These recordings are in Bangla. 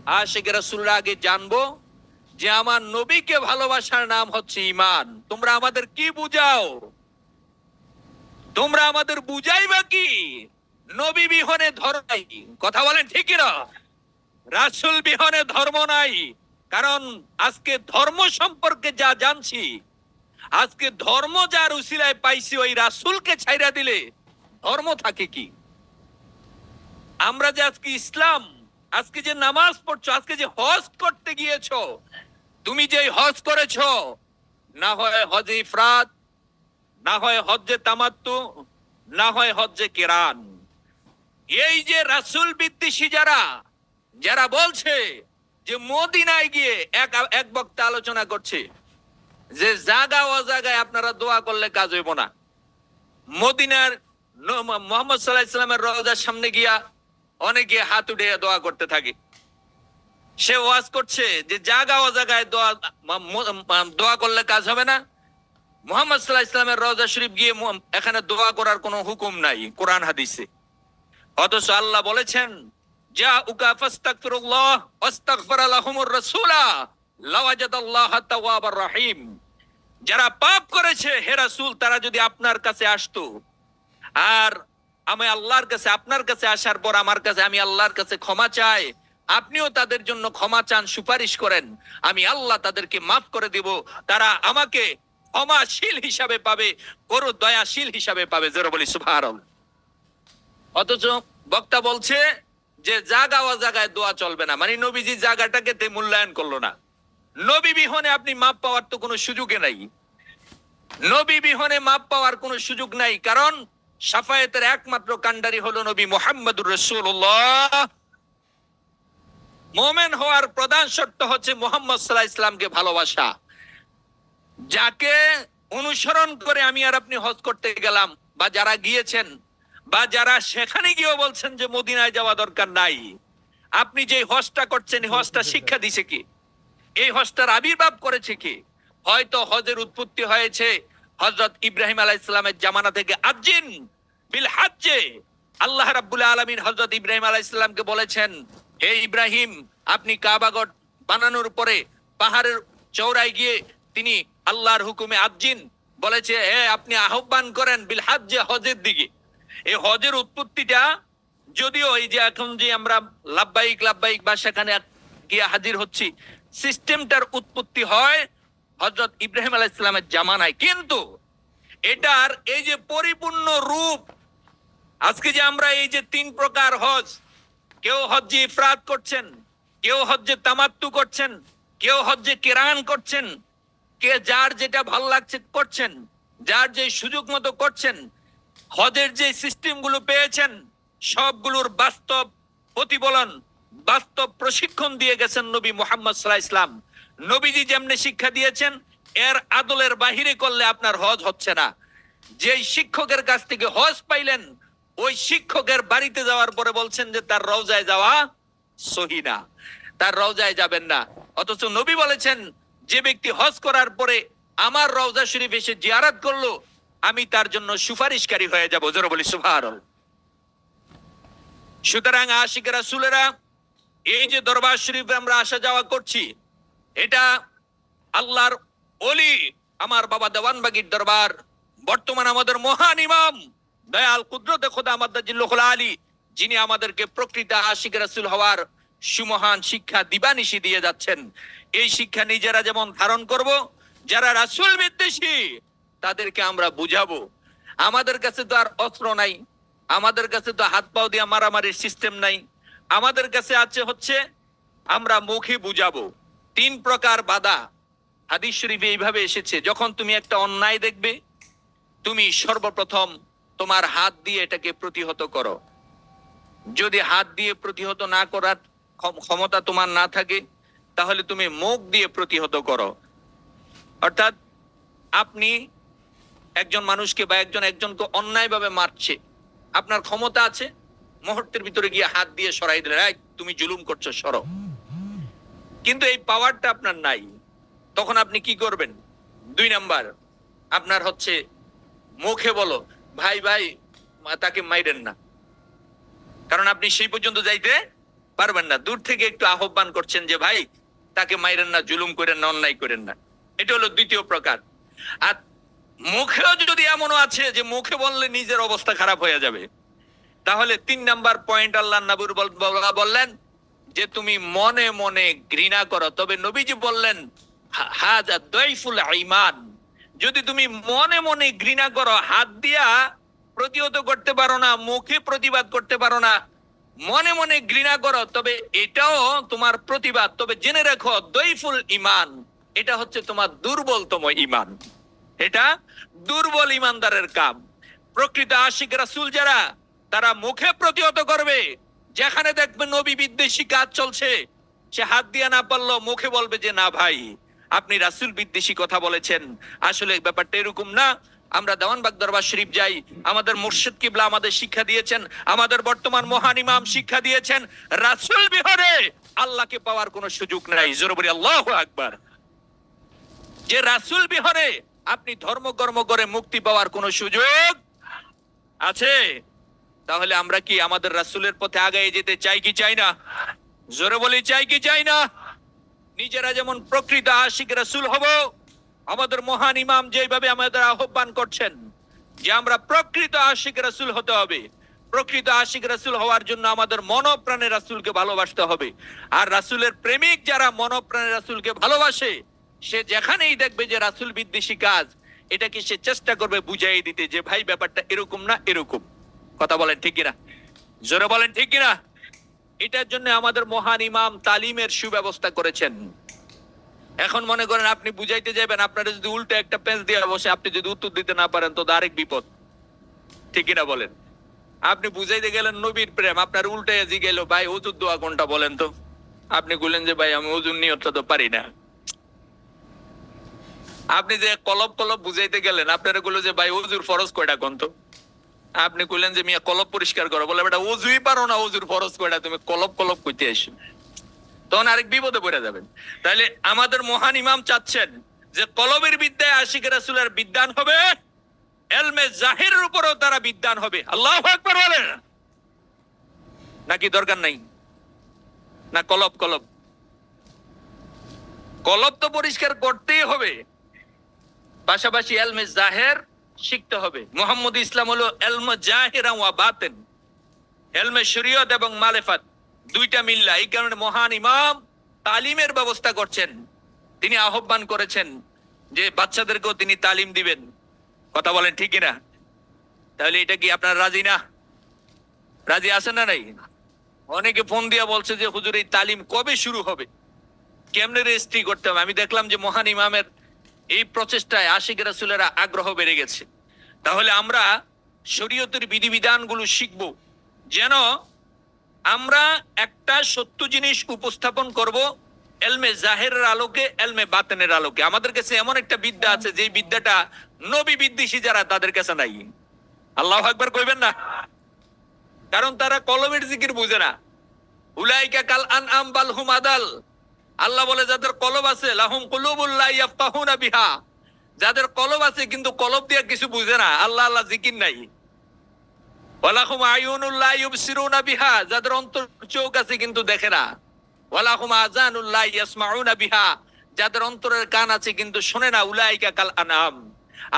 আশিক রাসূলরা আগে জানবো যে আমার নবীকে ভালোবাসার নাম হচ্ছে ঈমান। তোমরা আমাদের কি বুঝাও? তোমরা আমাদের বুঝাইবা কি? নবী বিহনে ধর্ম নাই, কথা বলেন ঠিক না? রাসূল বিহনে ধর্ম নাই। কারণ আজকে ধর্ম সম্পর্কে যা জানছি, আজকে ধর্ম যার উসিলায় পাইছি, ওই রাসূলকে ছাইরা দিলে ধর্ম থাকে কি? আমরা যে আজকে ইসলাম, আজকে যে নামাজ পড়ছো, আজকে যে হজ করতে গিয়েছো, তুমি যে হজ করেছো, না হয় হজে ইফরাদ, না হয় হজ্জে তামাত্তু, না হয় হজ্জে কিরান। এই যে রাসূল বিদ্বেষী যারা যারা বলছে যে মদিনায় গিয়ে এক বক্তা আলোচনা করছে যে জায়গা ও জায়গায় আপনারা দোয়া করলে কাজ হইব না। মদিনার মুহাম্মদ সাল্লাল্লাহু আলাইহি সাল্লামের রওজার সামনে গিয়া অনেকে হাত উঠে দোয়া করতে থাকে। সে ওয়াজ করছে যে জায়গা ও জায়গায় দোয়া করলে কাজ হবে না। মুহাম্মদ সাল্লাল্লাহু আলাইহি সাল্লামের রওজা শরীফ গিয়ে এখানে দোয়া করার কোনো হুকুম নাই কোরআন হাদিসে। অথচ আল্লাহ বলেছেন জাউকা ফাস্তাগফিরুল্লাহ ওয়াস্তাগফারা লাহুমুর রাসূলা লাওয়াজাদাল্লাহা তাওয়াবার রহিম। যারা পাপ করেছে হে রাসূল, তারা যদি আপনার কাছে আসতো, আর আমি আল্লাহর কাছে, আপনার কাছে আসার পর আমার কাছে, আমি আল্লাহর কাছে ক্ষমা চাই, আপনিও তাদের জন্য ক্ষমা চান, সুপারিশ করেন, আমি আল্লাহ তাদেরকে মাফ করে দিব। তারা আমাকে ক্ষমাশীল হিসাবে পাবে, করু দয়াশীল হিসাবে পাবে। জোরে বলি সুবহানাল্লাহ। অথচ বক্তা বলছে যে জায়গা ও জায়গায় দোয়া চলবে না, মানে নবীজি জায়গাটাকে মূল্যায়ন করলো না। নবী বিহনে আপনি মাপ পাওয়ার তো কোনো সুযোগে নাই। নবী বিহনে মাপ পাওয়ার কোনো সুযোগ নাই, কারণ শাফায়েতের একমাত্র কান্ডারি হলো নবী মুহাম্মদুর রাসূলুল্লাহ। মুমিন হওয়ার প্রধান শর্ত হচ্ছে মুহাম্মদ সাল্লাল্লাহু আলাইহি সাল্লামকে ভালোবাসা। যাকে অনুসরণ করে আমি আর আপনি হজ করতে গেলাম, বা যারা গিয়েছেন, বা যারা সেখানে গিয়েও বলছেন যে মদিনায় যাওয়া দরকার নাই, আপনি যে হজটা করছেন, হজটা শিক্ষা দিছে কি? এই হজটার আবির্ভাব করেছে কি? হয়তো হজের উৎপত্তি হয়েছে হযরত ইব্রাহিম আলাইহিস সালামের জামানা থেকে। আজ্জিন বিল হজ্জে, আল্লাহ রাব্বুল আলামিন হযরত ইব্রাহিম আলাইহিস সালামকে বলেছেন, হে ইব্রাহিম, আপনি কাবাগর বানানোর পরে পাহাড়ের চওড়ায় গিয়ে তিনি আল্লাহর হুকুমে আজ্জিন বলেছে, হে আপনি আহ্বান করেন বিল হজ্জে, হজের দিকে। এই হজের উৎপত্তিটা, যদিও এই যে এখন যে আমরা লাব্বাইক লাব্বাইক বা সেখানে গিয়ে হাজির হচ্ছি, সিস্টেমটার উৎপত্তি হয় হযরত ইব্রাহিম আলাইহিস সালামের জামানায়। কিন্তু এটার এই যে পরিপূর্ণ রূপ, আজকে যে আমরা এই যে তিন প্রকার হজ, কেউ হজ্জে ইফরাদ করছেন, কেউ হজ্জে তামাত্তু করছেন, কেউ হজ্জে কিরান করছেন, কে যার যেটা ভাল লাগছে করছেন, যার যে সুযোগ মতো করছেন। হজের যে সিস্টেম গুলো পেয়েছেন, সবগুলোর বাস্তব প্রতিফলন, বাস্তব প্রশিক্ষণ দিয়ে গেছেন নবী মুহাম্মদ সাল্লাল্লাহু আলাইহি সাল্লাম। নবীজি যেমনি শিক্ষা দিয়েছেন, এর আদলের বাহিরে করলে আপনার হজ হচ্ছে না। যেই শিক্ষকের কাছ থেকে হজ পাইলেন, ওই শিক্ষকের বাড়িতে যাওয়ার পরে বলছেন যে তার রওজায় যাওয়া সহি না, তার রওজায় যাবেন না। অথচ নবী বলেছেন, যে ব্যক্তি হজ করার পরে আমার রওজা শরীফ এসে জিয়ারত করলো, আমি তার জন্য সুপারিশকারী হয়ে যাব। জোরে বলি সুবহানাল্লাহ। সুতরাং আশিক রাসূলেরা, এই যে দরবার শরীফে আমরা আসা যাওয়া করছি, এটা আল্লাহর ওলি আমার বাবা দেওয়ানবাগীর দরবার। বর্তমান আমাদের মহান ইমাম দয়াল কুদরতে খোদা মাদ্দাজিল্লুল আলী, যিনি আমাদেরকে প্রকৃত আশিক রাসূল হওয়ার সুমহান শিক্ষা দিবানিশি দিয়ে যাচ্ছেন। এই শিক্ষা নিজেরা যেমন ধারণ করব, যারা রাসূল বিদ্বেষী তাদেরকে আমরা বুঝাবো। আমাদের কাছে তো আর অস্ত্র নাই, আমাদের কাছে তো হাত পাও দিয়ে মারামারির সিস্টেম নাই। আমাদের কাছে আছে হচ্ছে আমরা মুখে বুঝাবো। তিন প্রকার বাধা হাদিস শরীফে এইভাবে এসেছে। যখন তুমি একটা অন্যায় দেখবে, তুমি সর্বপ্রথম তোমার হাত দিয়ে এটাকে প্রতিহত করো। যদি হাত দিয়ে প্রতিহত না করার ক্ষমতা তোমার না থাকে, তাহলে তুমি মুখ দিয়ে প্রতিহত করো। অর্থাৎ আপনি একজন মানুষকে বা একজনকে অন্যায়ভাবে মারছে, আপনার ক্ষমতা আছে মুহূর্তের ভিতরে গিয়ে হাত দিয়ে সরাই দিলেন, এই তুমি জুলুম করছো, সরো। কিন্তু এই পাওয়ারটা আপনার নাই। তখন আপনি কি করবেন? 2 নাম্বার, আপনার হচ্ছে মুখে বলো, ভাই ভাই তাকে মাইরেন না, কারণ আপনি সেই পর্যন্ত যাইতে পারবেন না। দূর থেকে একটু আহ্বান করছেন যে ভাই তাকে মাইরেন না, জুলুম করেন না, অন্যায় করেন না। এটা হলো দ্বিতীয় প্রকার। আর মুখেও যদি এমনও আছে যে মুখে বললে নিজের অবস্থা খারাপ হয়ে যাবে, তাহলে 3 নাম্বার পয়েন্ট আল্লাহ নবী বললেন যে তুমি মনে মনে ঘৃণা করো। তবে নবীজি বললেন হাযা দাইফুল ঈমান, যদি তুমি মনে মনে ঘৃণা করো, হাত দিয়া প্রতিহত করতে পারো না, মুখে প্রতিবাদ করতে পারো না, মনে মনে ঘৃণা করো, তবে এটাও তোমার প্রতিবাদ। তবে জেনে রাখো দাইফুল ঈমান, এটা হচ্ছে তোমার দুর্বলতম ঈমান। এটা দুর্বল ঈমানদারের কাম। প্রকৃত আশিক রাসূল যারা, তারা মুখে প্রতিহত করবে। যেখানে দেখবে নবী বিদ্বেষী কাজ চলছে, সে হাত দিয়ে না পারলো মুখে বলবে যে না ভাই আপনি রাসূল বিদ্বেষী কথা বলেছেন, আসলে ব্যাপারটা এরকম না। আমরা দেওয়ানবাগ দরবার শরীফ যাই, আমাদের মুর্শিদ কিবলা আমাদের শিক্ষা দিয়েছেন, আমাদের বর্তমান মহান ইমাম শিক্ষা দিয়েছেন, রাসূল বিহরে আল্লাহকে পাওয়ার কোনো সুযোগ নাই। জোরে বলি আল্লাহু আকবার। যে রাসূল বিহরে আপনি ধর্মকর্ম করে মুক্তি পাওয়ার কোনো সুযোগ আছে? তাহলে আমরা কি আমাদের রাসূলের পথে আগায় যেতে চাই কি চাই না? জোরে বলি চাই কি চাই না? নিজেরা যেমন প্রকৃত আশিক রাসূল হব, আমাদের মহান ইমাম যেভাবে আমাদের আহ্বান করছেন যে আমরা প্রকৃত আশিক রাসূল হতে হবে, প্রকৃত আশিক রাসূল হওয়ার জন্য আমাদের মনপ্রাণে রাসূলকে ভালোবাসতে হবে। আর রাসূলের প্রেমিক যারা মনপ্রাণে রাসূলকে ভালোবাসে, সে যেখানেই দেখবে যে রাসূল বিদ্বেষী কাজ, এটাকে সে চেষ্টা করবে বুঝাই দিতে যে ভাই ব্যাপারটা এরকম না, এরকম। কথা বলেন ঠিক কিনা? জোরে বলেন ঠিক কিনা? এটার জন্য আমাদের মহান ইমাম তালিমের সুব্যবস্থা করেছেন। এখন মনে করেন আপনি বুঝাইতে যাবেন, আপনারা যদি উল্টো একটা পেঁচ দিয়ে বসে, আপনি যদি উত্তর দিতে না পারেন তো আরেক বিপদ। ঠিক কিনা বলেন? আপনি বুঝাইতে গেলেন নবীর প্রেম, আপনার উল্টায় জিগেলো ভাই হুজুর দোয়া কোনটা বলেন তো, আপনি বললেন যে ভাই আমি হুজুর নিয়তটা তো পারি না। আপনি যে কলব কলব বুঝাইতে গেলেন, আপনারা বললো যে ভাই হুজুর ফরজ কয়টা কোন তো, আপনি কইলেন যে মিয়া কলব পরিষ্কার করো, বলে বেটা ওযুই পারো না, ওযুর ফরজ কয়টা, তুমি কলব কলব কইতে আসো, তখন আরেক বিপদে পড়ে যাবেন। তাহলে আমাদের মহান ইমাম চাচ্ছেন যে কলবের বিদ্যায় আশিক রাসূলের বিদ্যান হবে, ইলমে জাহিরের উপরও তারা বিদ্যান হবে। আল্লাহু আকবার বলেন। নাকি দরকার নাই? না কলব কলব কলব তো পরিষ্কার করতেই হবে, পাশাপাশি ইলমে জাহির শিখতে হবে। মুহাম্মদ ইসলাম হলো ইলমে জাহির ওয়া বাতিন, ইলমে শরীয়ত এবং মারিফাত দুইটা মিল্লা। এই কারণে মহান ইমাম তালিমের ব্যবস্থা করছেন। তিনি আহ্বান করেছেন যে বাচ্চাদেরকেও তিনি তালিম দিবেন। কথা বলেন ঠিক কিনা? তাহলে এটা কি আপনারা রাজি না? রাজি আছেন না নাই? অনেকে ফোন দিয়া বলছে যে হুজুর এই তালিম কবে শুরু হবে, কেমনে রেজিস্ট্রি করতে হবে। আমি দেখলাম যে মহান ইমামের এই প্রচেষ্টায় আশিক রাসূলেরা আগ্রহ বেড়ে গেছে। তাহলে আমরা শরীয়তের বিধিবিধানগুলো শিখব, যেন আমরা একটা সত্য জিনিস উপস্থাপন করব ইলমে জাহিরের আলোকে, ইলমে বাতিনের আলোকে। আমাদের কাছে এমন একটা বিদ্যা আছে যে বিদ্যাটা নবী বিদ্বেষী যারা, তাদের কাছে নাই। আল্লাহু আকবার কইবেন না? কারণ তারা কলমের জিকির বুঝে না। উলাইকা কাল আনআম বাল হুম আদাল। আল্লাহ বলে যাদের কলব আছে, লাহুম কুলুবুল লা ইয়াফকাহুনা বিহা, যাদের কলব আছে কিন্তু কলব দিয়ে কিছু বুঝে না, আল্লাহ আল্লাহ জিকির নাই। ওয়ালাহুম আয়ুনুল লা ইউবসিরুনা বিহা, যাদের অন্তর চোখ আছে কিন্তু দেখে না। ওয়ালাহুম আযানুল লা ইয়াসমাউনা বিহা, যাদের অন্তরের কান আছে কিন্তু শোনে না। উলাইকা কাল আনআম,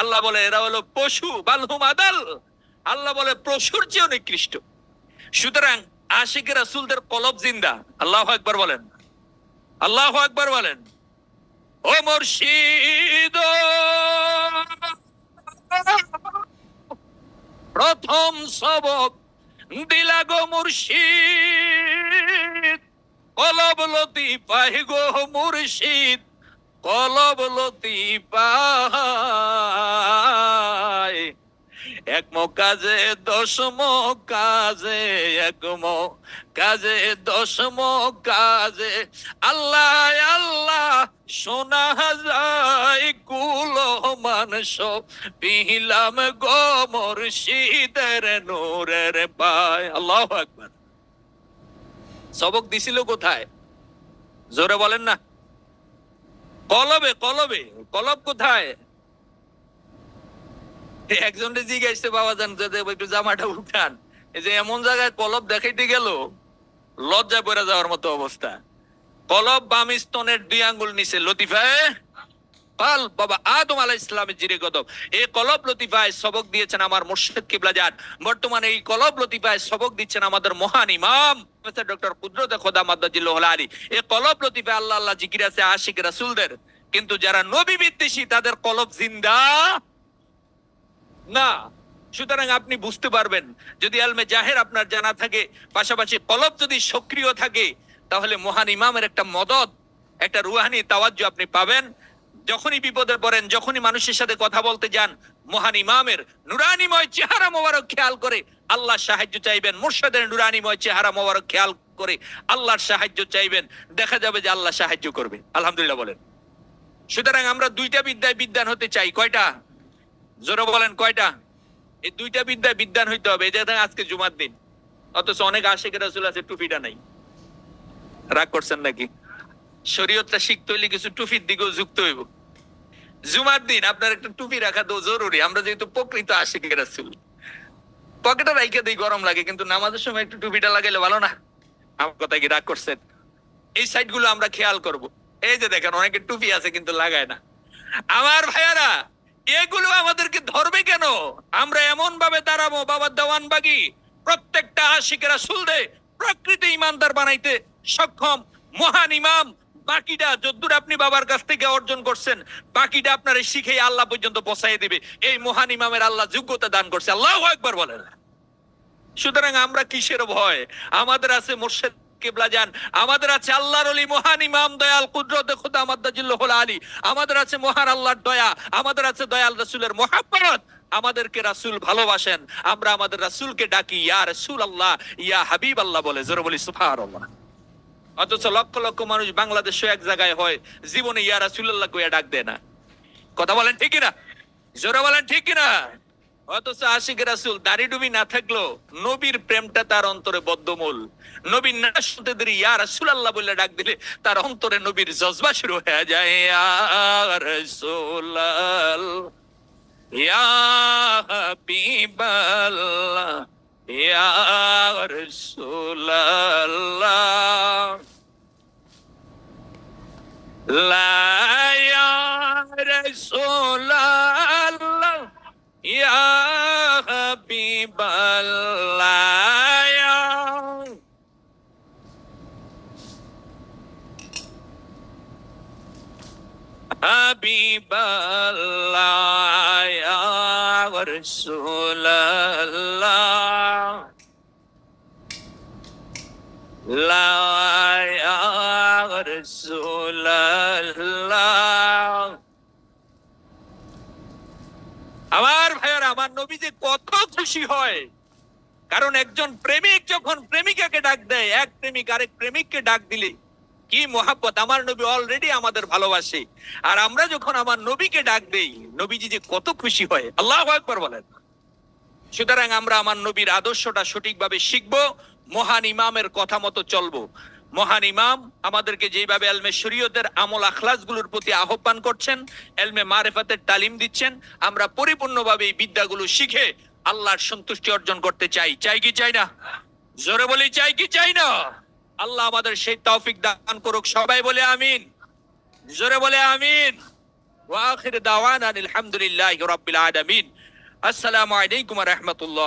আল্লাহ বলে এরা হলো পশু। বাল হুম আদাল, আল্লাহ বলে পশুর চেয়ে নিকৃষ্ট। সুতরাং আশিক রাসূলদের কলব জিন্দা। আল্লাহু আকবার বলেন। আল্লাহু আকবার বলেন। ও মুর্শিদ, প্রথম সবক দিলা গো মুর্শিদ, কলব লতিফায় গো মুর্শিদ, কলব লতিফায়। একম কাজে দশম কাজে, একম কাজে দশম কাজে, আল্লাহ আল্লাহ শোনা যায় কুল মানস, পিহিলাম গো মুর্শিদের নূরের পায়। আল্লাহু আকবার। সবক দিছিল কোথায়? জোরে বলেন না। কলবে, কলবে। কলব কোথায়? একজনকে জিজ্ঞাসা বাবা জান একটু জামাটা উঠান, এই যে এমন জায়গায় কলব দেখাইতে গেল, লজ্জা পড়ে যাওয়ার মতো অবস্থা। কলব বাম স্তনের 2 আঙ্গুল নিচে লতিফায় পাল বাবা আদম আলাইহিস সালামের জিরে কদম। এই কলব লতিফায় সবক দিয়েছেন আমার মুর্শিদ কিবলাজান। বর্তমানে এই কলব লতিফায় সবক দিচ্ছেন আমাদের মহান ইমাম ডক্টর কুদরতে খোদা মাদ্দাজিল্লাহুল আলী। এই কলব লতিফায় আল্লাহ আল্লাহ জিকির আছে আশিক রাসূলদের, কিন্তু যারা নবী বিদ্বেষী তাদের কলব জিন্দা না। সুতরাং আপনি বুঝতে পারবেন যদি আলমে জাহের আপনার জানা থাকে, পাশাপাশি কলব যদি সক্রিয় থাকে, তাহলে মহান ইমামের একটা মদদ, একটা রুহানি তাওয়াজ্জু আপনি পাবেন। যখনই বিপদে পড়েন, যখনই মানুষের সাথে কথা বলতে যান, মহান ইমামের নুরানিময় চেহারা মোবারক খেয়াল করে আল্লাহ সাহায্য চাইবেন। মুর্শিদের নুরানিময় চেহারা মোবারক খেয়াল করে আল্লাহর সাহায্য চাইবেন, দেখা যাবে যে আল্লাহ সাহায্য করবে। আলহামদুলিল্লাহ বলেন। সুতরাং আমরা 2টা বিদ্যায় বিদ্যান হতে চাই। কয়টা? জোরে বলেন কয়টা? এই 2টা বিদ্যায় বিদ্যান হইতে হবে। এই যে আজকে জুমার দিন, অথচ অনেক আশিক রাসূল আছে টুপিটা নাই। রাগ করছেন নাকি? শরীয়তটা শিখতে হইলে কিছু টুপির দিকেও যুক্ত হইব। জুমার দিন আপনার একটা টুপি রাখা তো জরুরি। আমরা যেহেতু প্রকৃত আশিক রাসূল, পকেটে রাইখা দিই, গরম লাগে, কিন্তু নামাজের সময় একটু টুপিটা লাগাইলে ভালো না? আমার কথা কি রাগ করছেন? এই সাইড গুলো আমরা খেয়াল করব। এই যে দেখেন অনেকে টুপি আছে কিন্তু লাগায় না। আমার ভাইয়ারা, এগুলো আমাদেরকে ধরবে কেন? আমরা এমন ভাবে দাঁড়াবো বাবা দেওয়ানবাগি প্রত্যেকটা আশিক রাসূলদের প্রকৃত ইমানদার বানাইতে সক্ষম মহান ইমাম। বাকিটা যদ্দূর আপনি বাবার কাছ থেকে অর্জন করছেন, বাকিটা আপনার শিখে আল্লাহ পর্যন্ত পৌঁছাই দিবে। এই মহান ইমামের আল্লাহ যোগ্যতা দান করছে। আল্লাহু আকবার বলেন। সুতরাং আমরা কিসের ভয়? আমাদের আছে মুর্শিদ কিবলাজান, আমাদের আছে আল্লাহর ওলি মহান ইমাম দয়াল কুদরতে খোদা মাদ্দাজিল্লাহুল আলী, আমাদের আছে মহান আল্লাহর দয়া, আমাদের আছে দয়াল রাসূলের মুহাব্বত। আমাদেরকে রাসূল ভালোবাসেন, আমরা আমাদের রাসূলকে ডাকি ইয়া রাসূলুল্লাহ, ইয়া হাবিবাল্লাহ বলে। জোরে বলি সুবহানাল্লাহ। অথচ লক্ষ লক্ষ মানুষ বাংলাদেশে এক জায়গায় হয়, জীবনে ইয়া রাসূলুল্লাহ কইয়া ডাক দেয় না। কথা বলেন ঠিক কিনা? জোরে বলেন ঠিক কিনা? অথচ আশিক রাসূল দাড়ি ডুবি না থাকলো, নবীর প্রেমটা তার অন্তরে বদ্ধমূল। নবীর না শুনতে দেরি ইয়া রাসূলুল্লাহ বলে ডাক দিলে তার অন্তরে নবীর জজবা শুরু হয়ে যায়। ইয়া রাসূলুল্লাহ, ইয়া হাবিবাল্লাহ, ইয়া রাসূলুল্লাহ, লা ইয়া রাসূলুল্লাহ, ইয়া হাবিবাল্লাহ, ইয়া হাবিবাল্লাহ, ইয়া রাসূলুল্লাহ, লা ইয়া রাসূলুল্লাহ। আমার ভাইয়ারা, আমার নবী যে কত খুশি হয়, কারণ একজন প্রেমিক যখন প্রেমিকাকে ডাক দেয়, এক প্রেমিক আরেক প্রেমিককে ডাক দিলে কি মোহাব্বত। আমার নবী অলরেডি আমাদের ভালোবাসে, আর আমরা যখন আমার নবীকে ডাক দেই, নবীজি যে কত খুশি হয়। আল্লাহু আকবার বলেন। সুতরাং আমরা আমার নবীর আদর্শটা সঠিকভাবে শিখবো, মহান ইমামের কথা মতো চলবো। মহান ইমাম আমাদেরকে যেভাবে এলমে শরীয়তের আমল আখলাস গুলোর প্রতি আহ্বান করছেন, এলমে মারিফাতের তালিম দিচ্ছেন, আমরা পরিপূর্ণভাবে এই বিদ্যাগুলো শিখে আল্লাহর সন্তুষ্টি অর্জন করতে চাই। চাই কি চাই না? জোরে বলি চাই কি চাই না? আল্লাহ আমাদের সেই তৌফিক দান করুক। সবাই বলে আমিন। জোরে বলে আমিন। ওয়া আখির দাওয়ানা আলহামদুলিল্লাহি রাব্বিল আলামিন। আসসালামু আলাইকুম ওয়া রাহমাতুল্লাহ।